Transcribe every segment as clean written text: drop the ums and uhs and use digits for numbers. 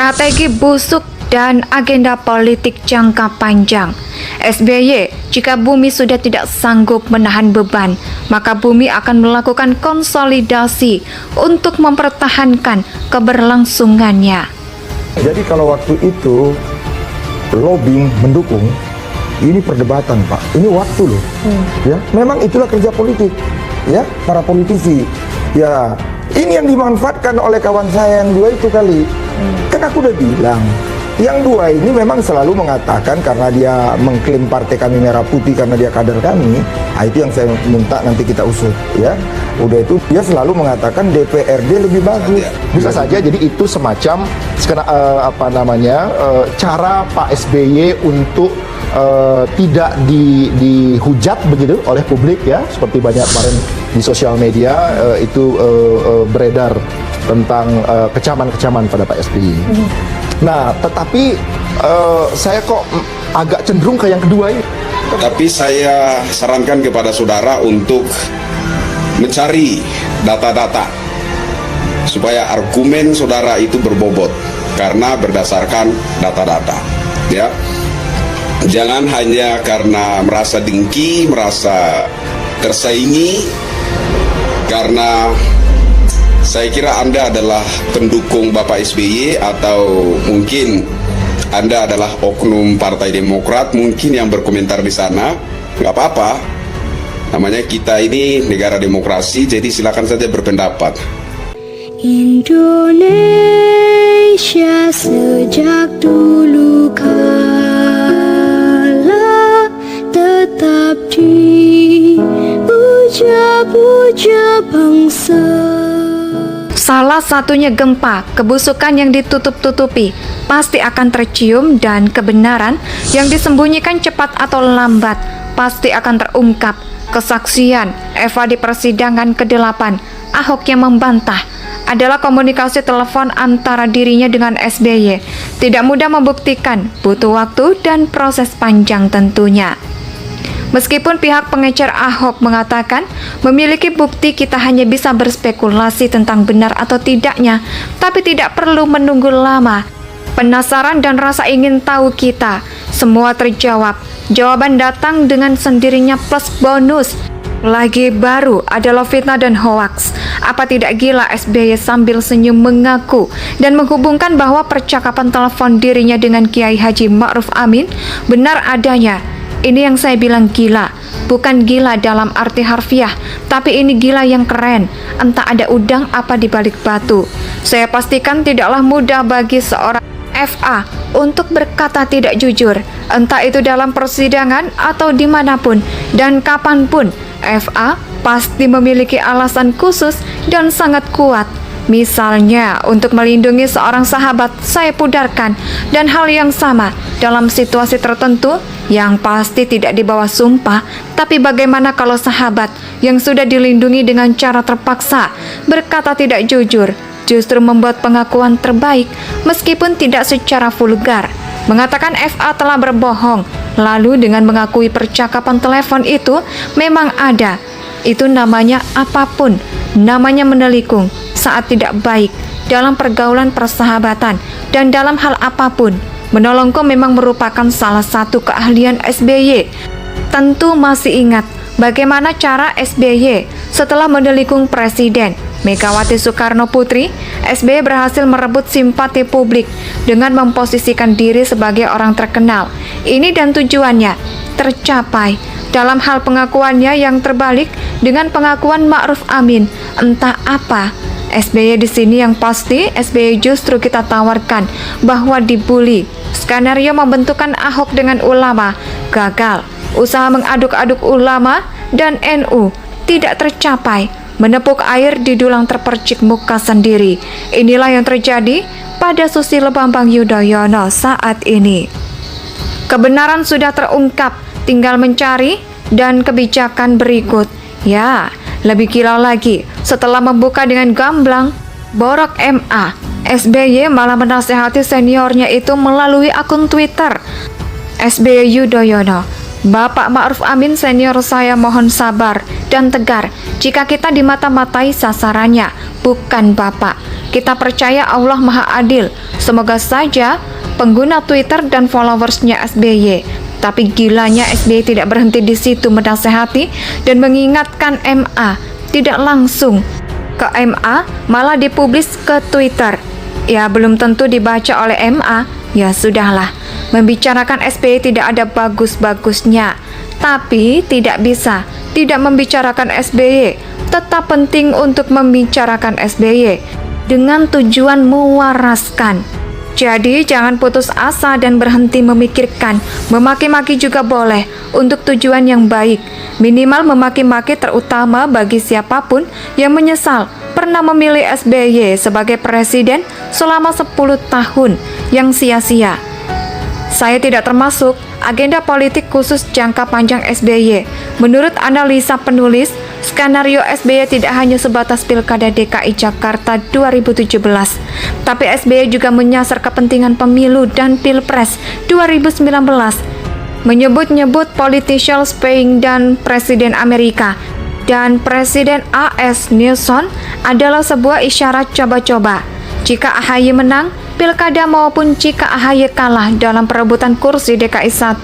strategi busuk dan agenda politik jangka panjang. SBY, jika bumi sudah tidak sanggup menahan beban, maka bumi akan melakukan konsolidasi untuk mempertahankan keberlangsungannya. Jadi kalau waktu itu lobbying mendukung, ini perdebatan Pak, ini waktu loh. Ya, memang itulah kerja politik, ya, para politisi. Ya, ini yang dimanfaatkan oleh kawan saya yang dua itu kali. Kan aku udah bilang, yang dua ini memang selalu mengatakan karena dia mengklaim partai kami merah putih karena dia kader kami. Nah, itu yang saya minta nanti kita usut, ya. Udah itu dia selalu mengatakan DPRD lebih bagus. Bisa saja jadi itu semacam cara Pak SBY untuk tidak dihujat begitu oleh publik, ya, seperti banyak kemarin di sosial media itu beredar tentang kecaman-kecaman pada Pak SBY. Nah, tetapi saya kok agak cenderung ke yang kedua ini. Tapi saya sarankan kepada saudara untuk mencari data-data supaya argumen saudara itu berbobot karena berdasarkan data-data, ya. Jangan hanya karena merasa dengki, merasa tersaingi, karena saya kira Anda adalah pendukung Bapak SBY atau mungkin Anda adalah oknum Partai Demokrat mungkin yang berkomentar di sana. Nggak apa-apa, namanya kita ini negara demokrasi, jadi silakan saja berpendapat. Indonesia sejak dulu kala tetap dipuja-puja bangsa. Salah satunya gempa, kebusukan yang ditutup-tutupi pasti akan tercium, dan kebenaran yang disembunyikan cepat atau lambat pasti akan terungkap. Kesaksian Eva di persidangan ke-8, Ahok yang membantah adalah komunikasi telepon antara dirinya dengan SBY. Tidak mudah membuktikan, butuh waktu dan proses panjang tentunya. Meskipun pihak pengecer Ahok mengatakan memiliki bukti, kita hanya bisa berspekulasi tentang benar atau tidaknya, tapi tidak perlu menunggu lama. Penasaran dan rasa ingin tahu kita semua terjawab. Jawaban datang dengan sendirinya plus bonus. Lagi baru adalah fitnah dan hoaks. Apa tidak gila SBY sambil senyum mengaku dan menghubungkan bahwa percakapan telepon dirinya dengan Kiai Haji Ma'ruf Amin benar adanya. Ini yang saya bilang gila, bukan gila dalam arti harfiah, tapi ini gila yang keren. Entah ada udang apa di balik batu. Saya pastikan tidaklah mudah bagi seorang FA untuk berkata tidak jujur, entah itu dalam persidangan atau dimanapun dan kapanpun. FA pasti memiliki alasan khusus dan sangat kuat. Misalnya untuk melindungi seorang sahabat, saya pudarkan, dan hal yang sama dalam situasi tertentu yang pasti tidak di bawah sumpah. Tapi bagaimana kalau sahabat yang sudah dilindungi dengan cara terpaksa berkata tidak jujur, justru membuat pengakuan terbaik meskipun tidak secara vulgar, mengatakan FA telah berbohong, lalu dengan mengakui percakapan telepon itu memang ada. Itu namanya apapun, namanya menelikung saat tidak baik dalam pergaulan persahabatan dan dalam hal apapun. Menolongku memang merupakan salah satu keahlian SBY. Tentu masih ingat bagaimana cara SBY setelah menelikung Presiden Megawati Soekarno Putri. SBY berhasil merebut simpati publik dengan memposisikan diri sebagai orang terkenal. Ini dan tujuannya tercapai dalam hal pengakuannya yang terbalik dengan pengakuan Ma'ruf Amin. Entah apa SBY di sini, yang pasti SBY justru kita tawarkan bahwa dibully. Skenario membentukkan Ahok dengan ulama gagal. Usaha mengaduk-aduk ulama dan NU tidak tercapai. Menepuk air di dulang terpercik muka sendiri. Inilah yang terjadi pada Susilo Bambang Yudhoyono saat ini. Kebenaran sudah terungkap, tinggal mencari dan kebijakan berikut. Ya, lebih gila lagi, setelah membuka dengan gamblang Borok MA, SBY malah menasehati seniornya itu melalui akun Twitter. SBY Yudhoyono, Bapak Ma'ruf Amin senior saya mohon sabar dan tegar jika kita dimata-matai sasarannya, bukan Bapak. Kita percaya Allah Maha Adil. Semoga saja pengguna Twitter dan followersnya SBY. Tapi gilanya SBY tidak berhenti di situ menasehati dan mengingatkan MA. Tidak langsung ke MA, malah dipublis ke Twitter. Ya, belum tentu dibaca oleh MA. Ya sudahlah, membicarakan SBY tidak ada bagus-bagusnya. Tapi tidak bisa tidak membicarakan SBY. Tetap penting untuk membicarakan SBY dengan tujuan mewaraskan. Jadi jangan putus asa dan berhenti memikirkan. Memaki-maki juga boleh untuk tujuan yang baik. Minimal memaki-maki, terutama bagi siapapun yang menyesal pernah memilih SBY sebagai presiden selama 10 tahun yang sia-sia. Saya tidak termasuk agenda politik khusus jangka panjang SBY. Menurut analisa penulis, skenario SBY tidak hanya sebatas Pilkada DKI Jakarta 2017, tapi SBY juga menyasar kepentingan pemilu dan Pilpres 2019. Menyebut-nyebut politician Spain dan Presiden Amerika dan Presiden AS Nixon adalah sebuah isyarat coba-coba. Jika AHY menang Pilkada maupun jika AHY kalah dalam perebutan kursi DKI 1.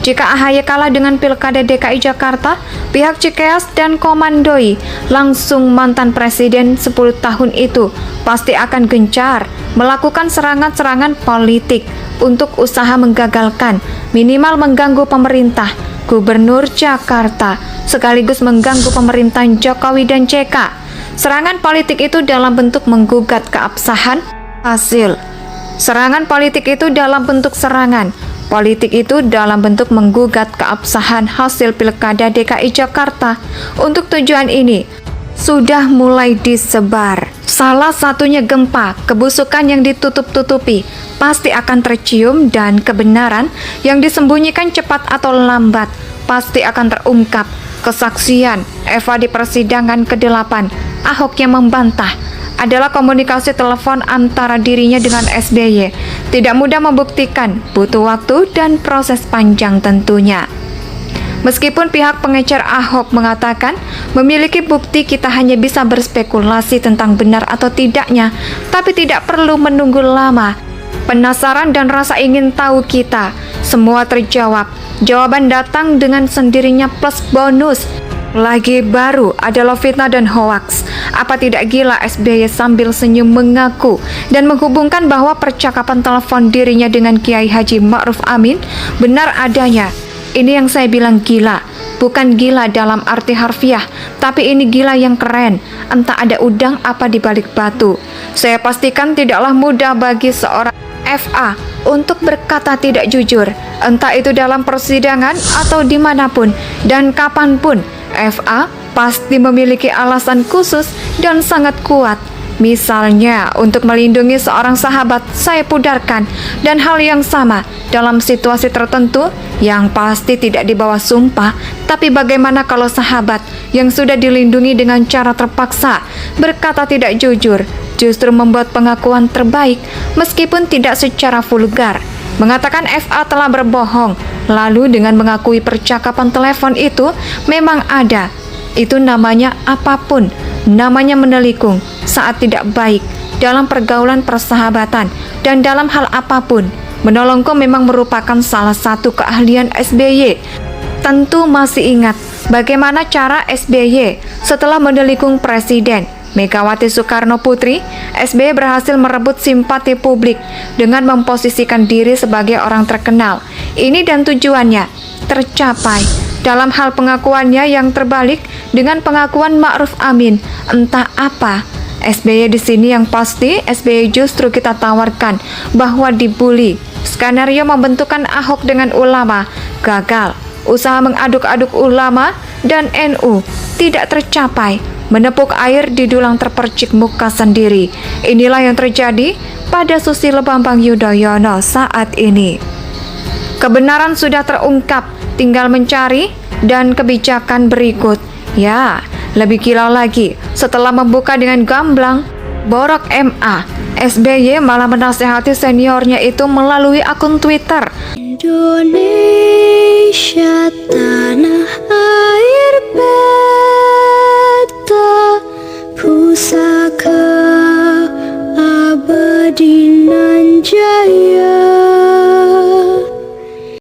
Jika AHY kalah dengan Pilkada DKI Jakarta, pihak Cikeas dan Komandoi, langsung mantan presiden 10 tahun itu, pasti akan gencar melakukan serangan-serangan politik untuk usaha menggagalkan, minimal mengganggu pemerintah Gubernur Jakarta, sekaligus mengganggu pemerintahan Jokowi dan JK. Serangan politik itu dalam bentuk menggugat keabsahan hasil. Serangan politik itu dalam bentuk serangan. Politik itu dalam bentuk menggugat keabsahan hasil Pilkada DKI Jakarta. Untuk tujuan ini sudah mulai disebar. Salah satunya gempa, kebusukan yang ditutup-tutupi pasti akan tercium dan kebenaran yang disembunyikan cepat atau lambat pasti akan terungkap. Kesaksian Eva di persidangan ke-8, Ahok yang membantah adalah komunikasi telepon antara dirinya dengan SBY. Tidak mudah membuktikan, butuh waktu dan proses panjang tentunya. Meskipun pihak pengecer Ahok mengatakan memiliki bukti, kita hanya bisa berspekulasi tentang benar atau tidaknya, tapi tidak perlu menunggu lama. Penasaran dan rasa ingin tahu kita semua terjawab. Jawaban datang dengan sendirinya plus bonus. Lagi baru adalah fitnah dan hoaks. Apa tidak gila SBY sambil senyum mengaku dan menghubungkan bahwa percakapan telepon dirinya dengan Kiai Haji Ma'ruf Amin benar adanya. Ini yang saya bilang gila. Bukan gila dalam arti harfiah, tapi ini gila yang keren. Entah ada udang apa di balik batu. Saya pastikan tidaklah mudah bagi seorang FA untuk berkata tidak jujur, entah itu dalam persidangan atau dimanapun dan kapanpun. FA pasti memiliki alasan khusus dan sangat kuat. Misalnya untuk melindungi seorang sahabat, saya pudarkan, dan hal yang sama dalam situasi tertentu yang pasti tidak di bawah sumpah. Tapi bagaimana kalau sahabat yang sudah dilindungi dengan cara terpaksa berkata tidak jujur, justru membuat pengakuan terbaik meskipun tidak secara vulgar, mengatakan FA telah berbohong, lalu dengan mengakui percakapan telepon itu memang ada. Itu namanya apapun, namanya menelikung saat tidak baik dalam pergaulan persahabatan dan dalam hal apapun. Menolongku memang merupakan salah satu keahlian SBY. Tentu masih ingat bagaimana cara SBY setelah menelikung Presiden Megawati Soekarno Putri. SBY berhasil merebut simpati publik dengan memposisikan diri sebagai orang terkenal. Ini dan tujuannya tercapai. Dalam hal pengakuannya yang terbalik dengan pengakuan Ma'ruf Amin, entah apa. SBY di sini yang pasti SBY justru kita tawarkan bahwa dibully. Skenario membentukkan Ahok dengan ulama gagal. Usaha mengaduk-aduk ulama dan NU tidak tercapai. Menepuk air di dulang terpercik muka sendiri. Inilah yang terjadi pada Susilo Bambang Yudhoyono saat ini. Kebenaran sudah terungkap, tinggal mencari dan kebijakan berikut. Ya, lebih gila lagi, setelah membuka dengan gamblang borok MA, SBY malah menasehati seniornya itu melalui akun Twitter. Indonesia tanah air beta pusaka nan jadi